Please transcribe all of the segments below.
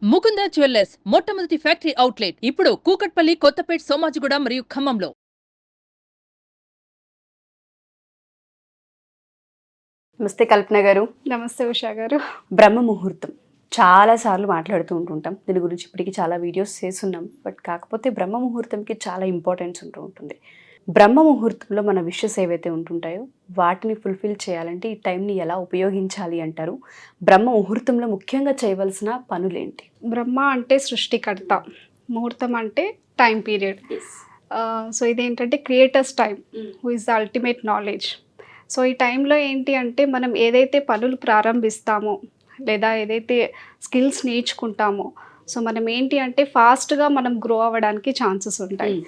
Mukunda jewellers మొట్టమొదటి factory outlet ఇప్పుడు కూకట్పల్లి, కొత్తపేట్, సోమాజిగూడ మరియు ఖమ్మంలో. నమస్తే కల్పన గారు. నమస్తే ఉషా గారు. బ్రహ్మ ముహూర్తం చాలా సార్లు మాట్లాడుతూ ఉంటుంటాం. దీని గురించి ఇప్పటికీ చాలా వీడియోస్ చేస్తున్నాం. బట్ కాకపోతే బ్రహ్మ ముహూర్తంకి చాలా ఇంపార్టెన్స్ ఉంటుంది. బ్రహ్మ ముహూర్తంలో మన విషెస్ ఏవైతే ఉంటుంటాయో వాటిని ఫుల్ఫిల్ చేయాలంటే ఈ టైంని ఎలా ఉపయోగించాలి అంటారు? బ్రహ్మ ముహూర్తంలో ముఖ్యంగా చేయవలసిన పనులేంటి? బ్రహ్మ అంటే సృష్టికర్త, ముహూర్తం అంటే టైం పీరియడ్. సో ఇదేంటంటే creators time, who is the ultimate knowledge. So ఈ టైంలో ఏంటి అంటే మనం ఏదైతే పనులు ప్రారంభిస్తామో లేదా ఏదైతే స్కిల్స్ నేర్చుకుంటామో, సో మనం ఏంటి అంటే ఫాస్ట్గా మనం గ్రో అవ్వడానికి ఛాన్సెస్ ఉంటాయి.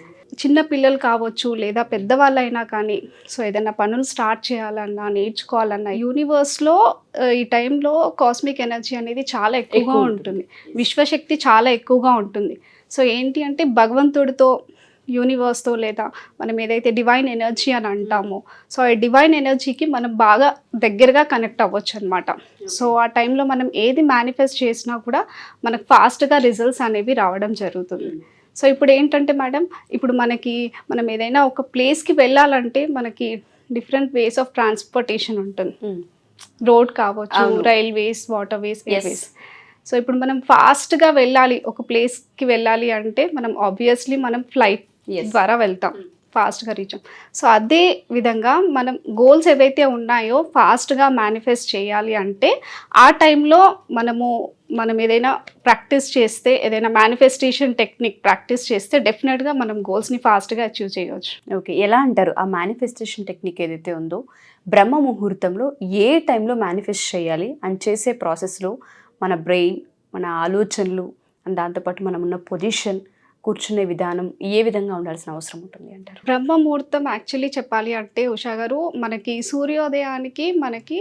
చిన్న పిల్లలు కావచ్చు లేదా పెద్దవాళ్ళైనా కానీ, సో ఏదైనా పనులు స్టార్ట్ చేయాలన్నా నేర్చుకోవాలన్నా యూనివర్స్లో ఈ టైంలో కాస్మిక్ ఎనర్జీ అనేది చాలా ఎక్కువగా ఉంటుంది, విశ్వశక్తి చాలా ఎక్కువగా ఉంటుంది. సో ఏంటి అంటే భగవంతుడితో, యూనివర్స్తో లేదా మనం ఏదైతే డివైన్ ఎనర్జీ అని అంటామో, సో ఆ డివైన్ ఎనర్జీకి మనం బాగా దగ్గరగా కనెక్ట్ అవ్వచ్చు అనమాట. సో ఆ టైంలో మనం ఏది మేనిఫెస్ట్ చేసినా కూడా మనకు ఫాస్ట్గా రిజల్ట్స్ అనేవి రావడం జరుగుతుంది. సో ఇప్పుడు ఏంటంటే మేడం, ఇప్పుడు మనం ఏదైనా ఒక ప్లేస్కి వెళ్ళాలంటే మనకి డిఫరెంట్ వేస్ ఆఫ్ ట్రాన్స్పోర్టేషన్ ఉంటుంది. రోడ్ కావచ్చు, రైల్వేస్, వాటర్వేస్, ఎయిర్వేస్. సో ఇప్పుడు మనం ఫాస్ట్గా వెళ్ళాలి, ఒక ప్లేస్కి వెళ్ళాలి అంటే మనం ఆబ్వియస్లీ మనం ఫ్లైట్ ద్వారా వెళ్తాం, ఫాస్ట్గా రీచ్. సో అదే విధంగా మనం గోల్స్ ఏవైతే ఉన్నాయో ఫాస్ట్గా మేనిఫెస్ట్ చేయాలి అంటే ఆ టైంలో మనం ఏదైనా ప్రాక్టీస్ చేస్తే, ఏదైనా మేనిఫెస్టేషన్ టెక్నిక్ ప్రాక్టీస్ చేస్తే డెఫినెట్గా మనం గోల్స్ని ఫాస్ట్గా అచీవ్ చేయవచ్చు. ఓకే, ఎలా అంటారు? ఆ మేనిఫెస్టేషన్ టెక్నిక్ ఏదైతే ఉందో బ్రహ్మ ముహూర్తంలో ఏ టైంలో మేనిఫెస్ట్ చేయాలి అని చేసే ప్రాసెస్లో మన బ్రెయిన్, మన ఆలోచనలు, దాంతోపాటు మనం ఉన్న పొజిషన్, కూర్చునే విధానం ఏ విధంగా ఉండాల్సిన అవసరం ఉంటుంది అంటారు? బ్రహ్మ ముహూర్తం యాక్చువల్లీ చెప్పాలి అంటే ఉషా గారు, మనకి సూర్యోదయానికి మనకి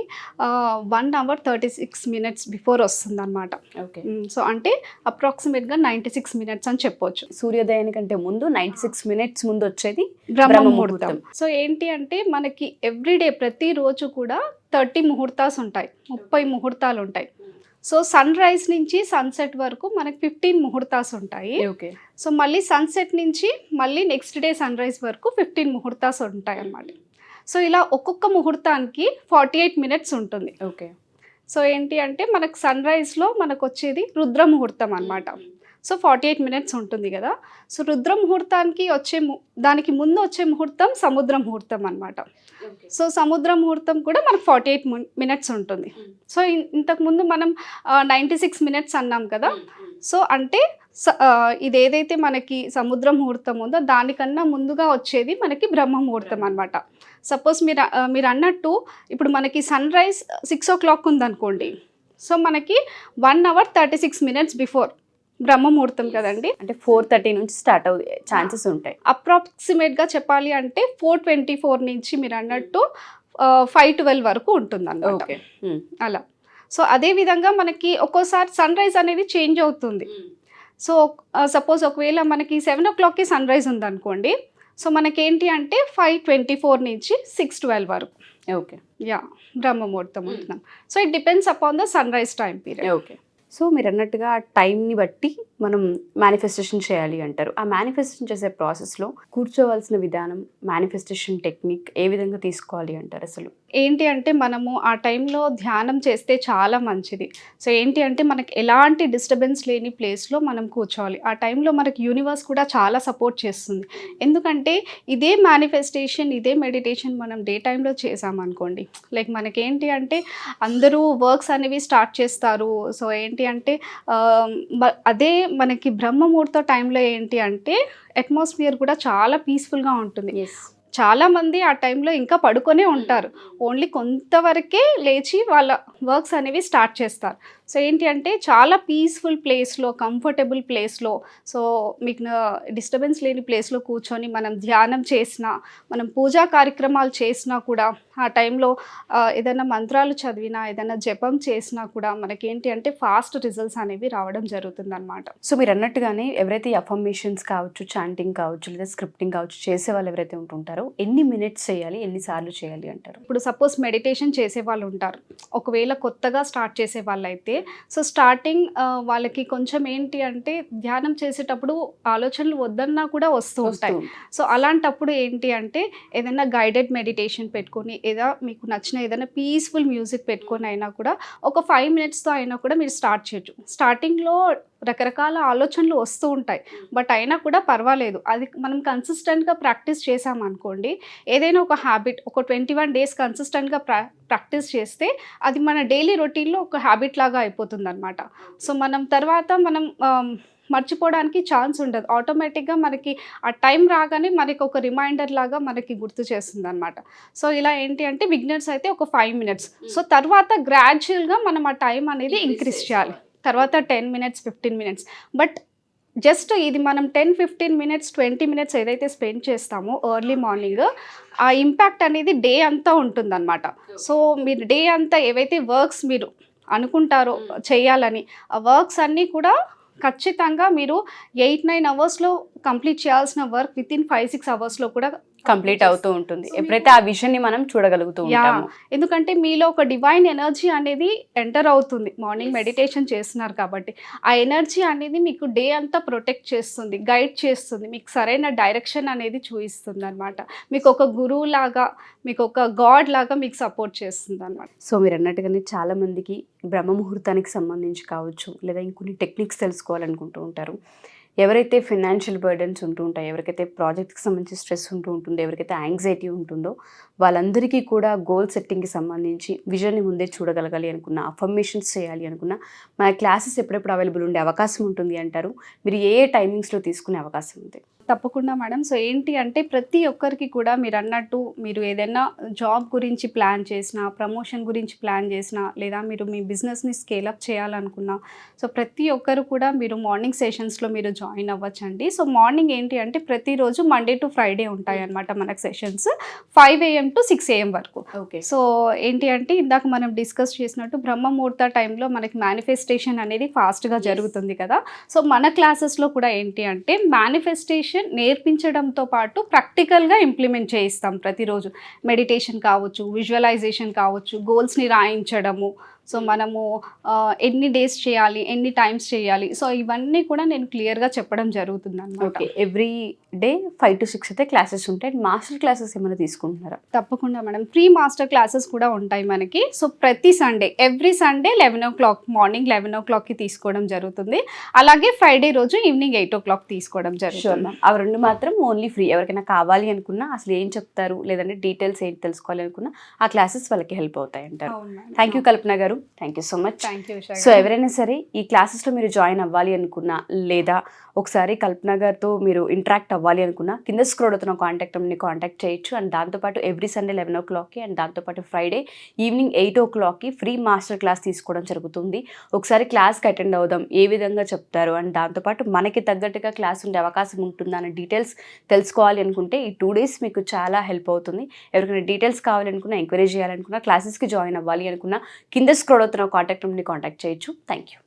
1 hour 36 minutes బిఫోర్ వస్తుంది అనమాట. ఓకే, సో అంటే అప్రాక్సిమేట్గా 96 minutes అని చెప్పొచ్చు. సూర్యోదయానికంటే ముందు 96 minutes ముందు వచ్చేది బ్రహ్మ ముహూర్తం. సో ఏంటి అంటే మనకి ఎవ్రీడే ప్రతిరోజు కూడా 30 ముహూర్తాలు ఉంటాయి, 30 ముహూర్తాలు ఉంటాయి. సో సన్ రైజ్ నుంచి సన్సెట్ వరకు మనకి 15 ముహూర్తాలు ఉంటాయి. ఓకే, సో మళ్ళీ సన్సెట్ నుంచి మళ్ళీ నెక్స్ట్ డే సన్ రైజ్ వరకు 15 ముహూర్తాలు ఉంటాయి అన్నమాట. సో ఇలా ఒక్కొక్క ముహూర్తానికి 48 minutes ఉంటుంది. ఓకే. సో ఏంటి అంటే మనకు సన్ రైజ్లో మనకు వచ్చేది రుద్ర ముహూర్తం అనమాట. సో 48 minutes ఉంటుంది కదా. సో రుద్ర ముహూర్తానికి దానికి ముందు వచ్చే ముహూర్తం సముద్ర ముహూర్తం అనమాట. సో సముద్ర ముహూర్తం కూడా మనకు 48 minutes ఉంటుంది. సో ఇంతకుముందు మనం 96 minutes అన్నాం కదా. సో అంటే ఇది ఏదైతే మనకి సముద్ర ముహూర్తం ఉందో దానికన్నా ముందుగా వచ్చేది మనకి బ్రహ్మ ముహూర్తం అనమాట. సపోజ్ మీరు అన్నట్టు ఇప్పుడు మనకి సన్ రైజ్ 6 o'clock ఉందనుకోండి. సో మనకి 1 hour 36 minutes బిఫోర్ బ్రహ్మ ముహూర్తం కదండి. అంటే 4:30 నుంచి స్టార్ట్ అయ్యే ఛాన్సెస్ ఉంటాయి. అప్రాక్సిమేట్గా చెప్పాలి అంటే 4:24 నుంచి మీరు అన్నట్టు 5:12 వరకు ఉంటుంది అన్నమాట. అలా. సో అదే విధంగా మనకి ఒక్కోసారి సన్ రైజ్ అనేది చేంజ్ అవుతుంది. సో సపోజ్ ఒకవేళ మనకి 7 o'clockకి సన్ రైజ్ ఉందనుకోండి. సో మనకేంటి అంటే 5:24 నుంచి 6:12 వరకు. ఓకే, యా, బ్రహ్మ ముహూర్తం ఉంటున్నాం. So it depends upon the sunrise time period. Okay. So మీరు అన్నట్టుగా టైంని బట్టి మనం మేనిఫెస్టేషన్ చేయాలి అంటారు. ఆ మేనిఫెస్టేషన్ చేసే ప్రాసెస్లో కూర్చోవలసిన విధానం, మేనిఫెస్టేషన్ టెక్నిక్ ఏ విధంగా తీసుకోవాలి అంటారు? అసలు ఏంటి అంటే మనము ఆ టైంలో ధ్యానం చేస్తే చాలా మంచిది. సో ఏంటి అంటే మనకి ఎలాంటి డిస్టర్బెన్స్ లేని ప్లేస్లో మనం కూర్చోవాలి. ఆ టైంలో మనకి యూనివర్స్ కూడా చాలా సపోర్ట్ చేస్తుంది. ఎందుకంటే ఇదే మేనిఫెస్టేషన్, ఇదే మెడిటేషన్ మనం డే టైంలో చేసామనుకోండి, లైక్ మనకేంటి అంటే అందరూ వర్క్స్ అనేవి స్టార్ట్ చేస్తారు. సో ఏంటి అంటే అదే మనకి బ్రహ్మ ముహూర్త టైంలో ఏంటి అంటే అట్మాస్ఫియర్ కూడా చాలా పీస్ఫుల్గా ఉంటుంది. చాలామంది ఆ టైంలో ఇంకా పడుకొనే ఉంటారు, ఓన్లీ కొంతవరకే లేచి వాళ్ళ వర్క్స్ అనేవి స్టార్ట్ చేస్తారు. సో ఏంటి అంటే చాలా పీస్ఫుల్ ప్లేస్లో, కంఫర్టబుల్ ప్లేస్లో, సో మీకు డిస్టర్బెన్స్ లేని ప్లేస్లో కూర్చొని మనం ధ్యానం చేసినా, మనం పూజా కార్యక్రమాలు చేసినా కూడా ఆ టైంలో ఏదైనా మంత్రాలు చదివినా ఏదైనా జపం చేసినా కూడా మనకేంటి అంటే ఫాస్ట్ రిజల్ట్స్ అనేవి రావడం జరుగుతుంది అనమాట. సో మీరు అన్నట్టుగానే ఎవరైతే అఫర్మేషన్స్ కావచ్చు, చాంటింగ్ కావచ్చు, లేదా స్క్రిప్టింగ్ కావచ్చు చేసే వాళ్ళు ఎవరైతే ఉంటుంటారో ఎన్ని మినిట్స్ చేయాలి, ఎన్నిసార్లు చేయాలి అంటారు? ఇప్పుడు సపోజ్ మెడిటేషన్ చేసే వాళ్ళు ఉంటారు, ఒకవేళ కొత్తగా స్టార్ట్ చేసే వాళ్ళు అయితే సో స్టార్టింగ్ వాళ్ళకి కొంచెం ఏంటి అంటే ధ్యానం చేసేటప్పుడు ఆలోచనలు వద్దన్నా కూడా వస్తూ ఉంటాయి. సో అలాంటప్పుడు ఏంటి అంటే ఏదైనా గైడెడ్ మెడిటేషన్ పెట్టుకొని ఏదో మీకు నచ్చిన ఏదైనా పీస్ఫుల్ మ్యూజిక్ పెట్టుకొని అయినా కూడా ఒక 5 minutesతో అయినా కూడా మీరు స్టార్ట్ చేయొచ్చు. స్టార్టింగ్లో రకరకాల ఆలోచనలు వస్తూ ఉంటాయి, బట్ అయినా కూడా పర్వాలేదు. అది మనం కన్సిస్టెంట్గా ప్రాక్టీస్ చేసామనుకోండి, ఏదైనా ఒక హ్యాబిట్ ఒక 21 days కన్సిస్టెంట్గా ప్రాక్టీస్ చేస్తే అది మన డైలీ రొటీన్లో ఒక హ్యాబిట్ లాగా అయిపోతుంది అనమాట. సో మనం తర్వాత మనం మర్చిపోవడానికి ఛాన్స్ ఉండదు. ఆటోమేటిక్గా మనకి ఆ టైం రాగానే మనకి ఒక రిమైండర్ లాగా మనకి గుర్తు చేస్తుంది అనమాట. సో ఇలా ఏంటి అంటే బిగినర్స్ అయితే ఒక 5 minutes, సో తర్వాత గ్రాడ్యువల్గా మనం ఆ టైం అనేది ఇంక్రీజ్ చేయాలి. తర్వాత 10 minutes 15 minutes, బట్ జస్ట్ ఇది మనం 10-15 minutes 20 minutes ఏదైతే స్పెండ్ చేస్తామో ఎర్లీ మార్నింగ్, ఆ ఇంపాక్ట్ అనేది డే అంతా ఉంటుందన్నమాట. సో మీరు డే అంతా ఏవైతే వర్క్స్ మీరు అనుకుంటారో చేయాలని, ఆ వర్క్స్ అన్నీ కూడా ఖచ్చితంగా మీరు 8-9 అవర్స్లో కంప్లీట్ చేయాల్సిన వర్క్ వితిన్ 5-6 అవర్స్లో కూడా కంప్లీట్ అవుతూ ఉంటుంది ఎప్పుడైతే ఆ విషన్ని మనం చూడగలుగుతూ ఉంటాము. ఎందుకంటే మీలో ఒక డివైన్ ఎనర్జీ అనేది ఎంటర్ అవుతుంది మార్నింగ్ మెడిటేషన్ చేస్తున్నారు కాబట్టి. ఆ ఎనర్జీ అనేది మీకు డే అంతా ప్రొటెక్ట్ చేస్తుంది, గైడ్ చేస్తుంది, మీకు సరైన డైరెక్షన్ అనేది చూపిస్తుంది అనమాట. మీకు ఒక గురువు లాగా, మీకు ఒక గాడ్ లాగా మీకు సపోర్ట్ చేస్తుంది అనమాట. సో మీరు అన్నట్టుగానే చాలా మందికి బ్రహ్మ ముహూర్తానికి సంబంధించి కావచ్చు, లేదా ఇంకొన్ని టెక్నిక్స్ తెలుసుకోవాలనుకుంటూ ఉంటారు. ఎవరైతే ఫినాన్షియల్ బర్డెన్స్ ఉంటూ ఉంటాయి, ఎవరికైతే ప్రాజెక్ట్కి సంబంధించి స్ట్రెస్ ఉంటూ ఉంటుందో, ఎవరికైతే యాంగ్జైటీ ఉంటుందో వాళ్ళందరికీ కూడా గోల్ సెట్టింగ్కి సంబంధించి విజన్ని ముందే చూడగలగాలి అనుకున్న, అఫర్మేషన్స్ చేయాలి అనుకున్న మన క్లాసెస్ ఎప్పుడెప్పుడు అవైలబుల్ ఉండే అవకాశం ఉంటుంది అంటారు? మీరు ఏ టైమింగ్స్లో తీసుకునే అవకాశం ఉంది? తప్పకుండా మేడం. సో ఏంటి అంటే ప్రతి ఒక్కరికి కూడా మీరు అన్నట్టు మీరు ఏదైనా జాబ్ గురించి ప్లాన్ చేసినా, ప్రమోషన్ గురించి ప్లాన్ చేసినా, లేదా మీరు మీ బిజినెస్ని స్కేలప్ చేయాలనుకున్నా, సో ప్రతి ఒక్కరు కూడా మీరు మార్నింగ్ సెషన్స్లో మీరు జాయిన్ అవ్వచ్చండి. సో మార్నింగ్ ఏంటి అంటే ప్రతిరోజు మండే టు ఫ్రైడే ఉంటాయి అన్నమాట మనకు సెషన్స్ 5 AM to 6 AM వరకు. ఓకే. సో ఏంటి అంటే ఇందాక మనం డిస్కస్ చేసినట్టు బ్రహ్మ ముహూర్త టైంలో మనకి మేనిఫెస్టేషన్ అనేది ఫాస్ట్గా జరుగుతుంది కదా. సో మన క్లాసెస్లో కూడా ఏంటి అంటే మేనిఫెస్టేషన్ నేర్పించడంతో పాటు ప్రాక్టికల్గా ఇంప్లిమెంట్ చేయిస్తాం ప్రతిరోజు. మెడిటేషన్ కావచ్చు, విజువలైజేషన్ కావచ్చు, గోల్స్ని రాయించడము, సో మనము ఎన్ని డేస్ చేయాలి, ఎన్ని టైమ్స్ చేయాలి, సో ఇవన్నీ కూడా నేను క్లియర్గా చెప్పడం జరుగుతుంది అనమాట. ఓకే. ఎవ్రీ డే 5 to 6 అయితే క్లాసెస్ ఉంటాయి. మాస్టర్ క్లాసెస్ ఏమైనా తీసుకుంటున్నారా? తప్పకుండా మేడం, ఫ్రీ మాస్టర్ క్లాసెస్ కూడా ఉంటాయి మనకి. సో ప్రతి Sunday, every Sunday 11 o'clock morning 11 o'clockకి తీసుకోవడం జరుగుతుంది. అలాగే ఫ్రైడే రోజు ఈవినింగ్ 8 o'clock తీసుకోవడం జరుగుతుంది. అవి రెండు మాత్రం ఓన్లీ ఫ్రీ. ఎవరికైనా కావాలి అనుకున్నా, అసలు ఏం చెప్తారు, లేదంటే డీటెయిల్స్ ఏంటి తెలుసుకోవాలి అనుకున్నా ఆ క్లాసెస్ వాళ్ళకి హెల్ప్ అవుతాయి అంటారు. థ్యాంక్ యూ కల్పన గారు, thank you so much. Thank you. So ఎవరైనా సరే ఈ క్లాసెస్లో మీరు జాయిన్ అవ్వాలి అనుకున్నా, లేదా ఒకసారి కల్పన గారితో మీరు ఇంటరాక్ట్ అవ్వాలి అనుకున్నా, కింద స్క్రోల్ అవుతున్న కాంటాక్ట్ నెంబర్ని కాంటాక్ట్ చేయొచ్చు. అండ్ దాంతోపాటు ఎవ్రీ సండే 11 o'clockకి అండ్ దాంతోపాటు ఫ్రైడే ఈవినింగ్ 8 o'clockకి ఫ్రీ మాస్టర్ క్లాస్ తీసుకోవడం జరుగుతుంది. ఒకసారి క్లాస్కి అటెండ్ అవుదాం, ఏ విధంగా చెప్తారు అండ్ దాంతోపాటు మనకి తగ్గట్టుగా క్లాస్ ఉండే అవకాశం ఉంటుందా అనే డీటెయిల్స్ తెలుసుకోవాలి అనుకుంటే ఈ 2 days మీకు చాలా హెల్ప్ అవుతుంది. ఎవరికైనా డీటెయిల్స్ కావాలనుకున్నా, ఎంక్వైరీ చేయాలనుకున్నా, క్లాసెస్కి జాయిన్ అవ్వాలి అనుకున్నా కింద స్క్రోల్ అవుతున్న కాంటాక్ట్ నెంబర్ని కాంటాక్ట్ చేయొచ్చు. Thank you.